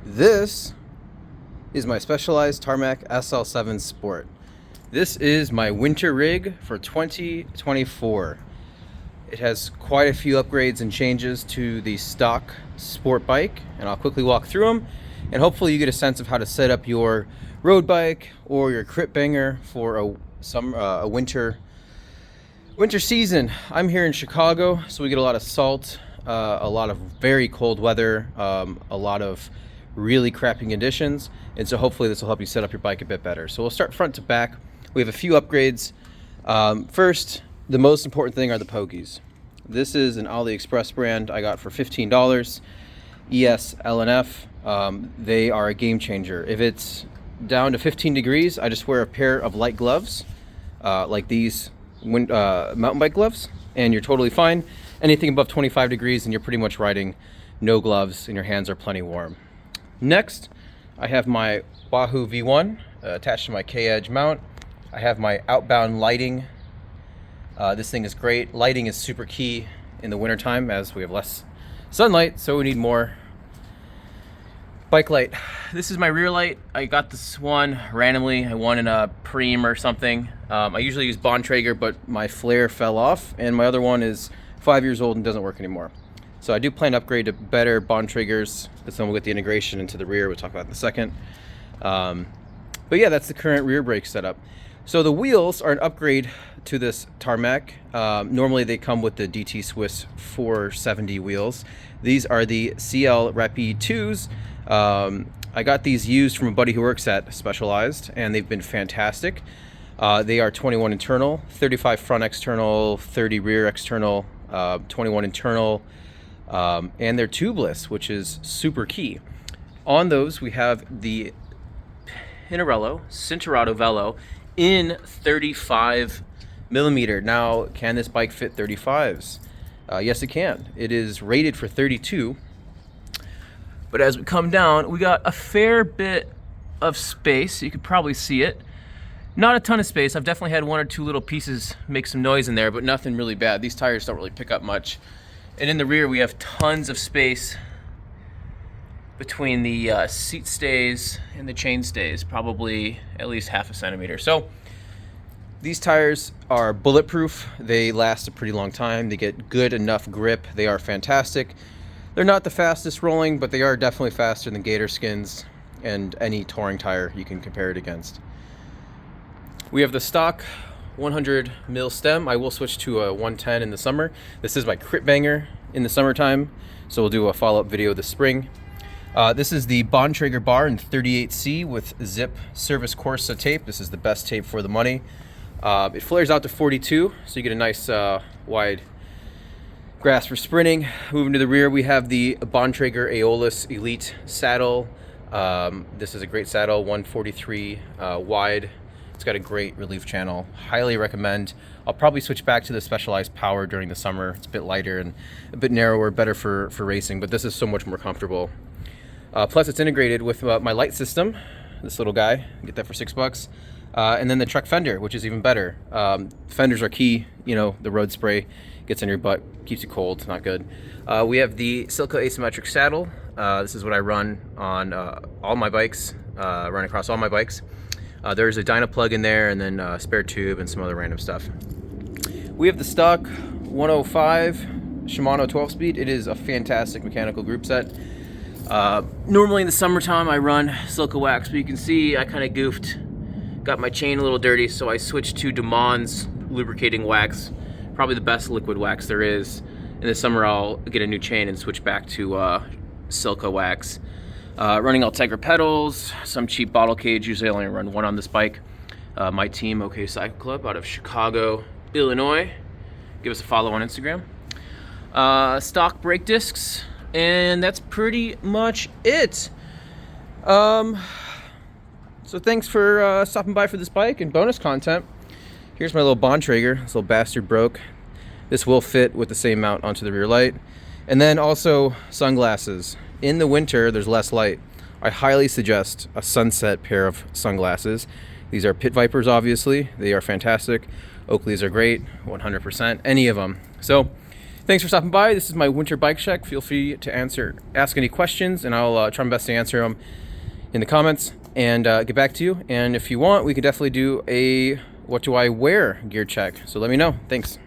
This is my Specialized Tarmac SL7 Sport. This is my winter rig for 2024. It has quite a few upgrades and changes to the stock sport bike, and I'll quickly walk through them, and hopefully you get a sense of how to set up your road bike or your crit banger for a winter season. I'm here in Chicago, so we get a lot of salt, a lot of very cold weather, a lot of really crappy conditions, and so hopefully this will help you set up your bike a bit better. So we'll start front to back. We have a few upgrades. First, the most important thing are the Pogis. This is an AliExpress brand I got for $15. ES LNF. They are a game changer. If it's down to 15 degrees, I just wear a pair of light gloves, like these mountain bike gloves, and you're totally fine. Anything above 25 degrees and you're pretty much riding no gloves and your hands are plenty warm. Next, I have my Wahoo V1 attached to my K-Edge mount. I have my outbound lighting. This thing is great. Lighting is super key in the wintertime as we have less sunlight, so we need more bike light. This is my rear light. I got this one randomly. I won in a Preem or something. I usually use Bontrager, but my flare fell off, and my other one is 5 years old and doesn't work anymore. So I do plan to upgrade to better Bontragers. This one will get the integration into the rear. We'll talk about in a second. But yeah, that's the current rear brake setup. So the wheels are an upgrade to this Tarmac. Normally they come with the DT Swiss 470 wheels. These are the CL Rapide 2s. I got these used from a buddy who works at Specialized, and they've been fantastic. They are 21 internal, 35 front external, 30 rear external, 21 internal, and they're tubeless, which is super key. On those, we have the Pirelli Cintuarto Velo in 35 millimeter. Now, can this bike fit 35s? Yes, it can. It is rated for 32. But as we come down, we got a fair bit of space. You could probably see it. Not a ton of space. I've definitely had one or two little pieces make some noise in there, but nothing really bad. These tires don't really pick up much. And in the rear, we have tons of space between the seat stays and the chain stays, probably at least half a centimeter. So these tires are bulletproof. They last a pretty long time. They get good enough grip. They are fantastic. They're not the fastest rolling, but they are definitely faster than Gator Skins and any touring tire you can compare it against. We have the stock 100 mil stem. I will switch to a 110 in the summer. This is my crit banger in the summertime, so we'll do a follow-up video this spring. This is the Bontrager bar in 38C with Zipp Service Corsa tape. This is the best tape for the money. It flares out to 42, so you get a nice wide grasp for sprinting. Moving to the rear, we have the Bontrager Aeolus Elite saddle. This is a great saddle, 143 wide. It's got a great relief channel. Highly recommend. I'll probably switch back to the Specialized Power during the summer. It's a bit lighter and a bit narrower, better for racing, but this is so much more comfortable. Plus it's integrated with my light system, this little guy. Get that for $6. And then the truck fender, which is even better. Fenders are key. You know, the road spray gets in your butt, keeps you cold, it's not good. We have the Silco asymmetric saddle. This is what I run on all my bikes, run across all my bikes. There's a Dyna plug in there, and then a spare tube and some other random stuff. We have the stock 105 Shimano 12-speed. It is a fantastic mechanical group set. Normally in the summertime I run Silco wax, but you can see I kind of goofed. Got my chain a little dirty, so I switched to Dumond's lubricating wax. Probably the best liquid wax there is. In the summer I'll get a new chain and switch back to Silco wax. Running Ultegra pedals, some cheap bottle cage. Usually I only run one on this bike. My team, OK Cycle Club, out of Chicago, Illinois. Give us a follow on Instagram. Stock brake discs, and that's pretty much it. So thanks for stopping by for this bike and bonus content. Here's my little Bontrager. This little bastard broke. This will fit with the same mount onto the rear light. And then also sunglasses. In the winter, there's less light. I highly suggest a sunset pair of sunglasses. These are Pit Vipers, obviously. They are fantastic. Oakleys are great, 100%, any of them. So Thanks for stopping by. This is my winter bike check. Feel free to ask any questions, and I'll try my best to answer them in the comments and get back to you. And if you want, we could definitely do a what do I wear gear check. So let me know. Thanks.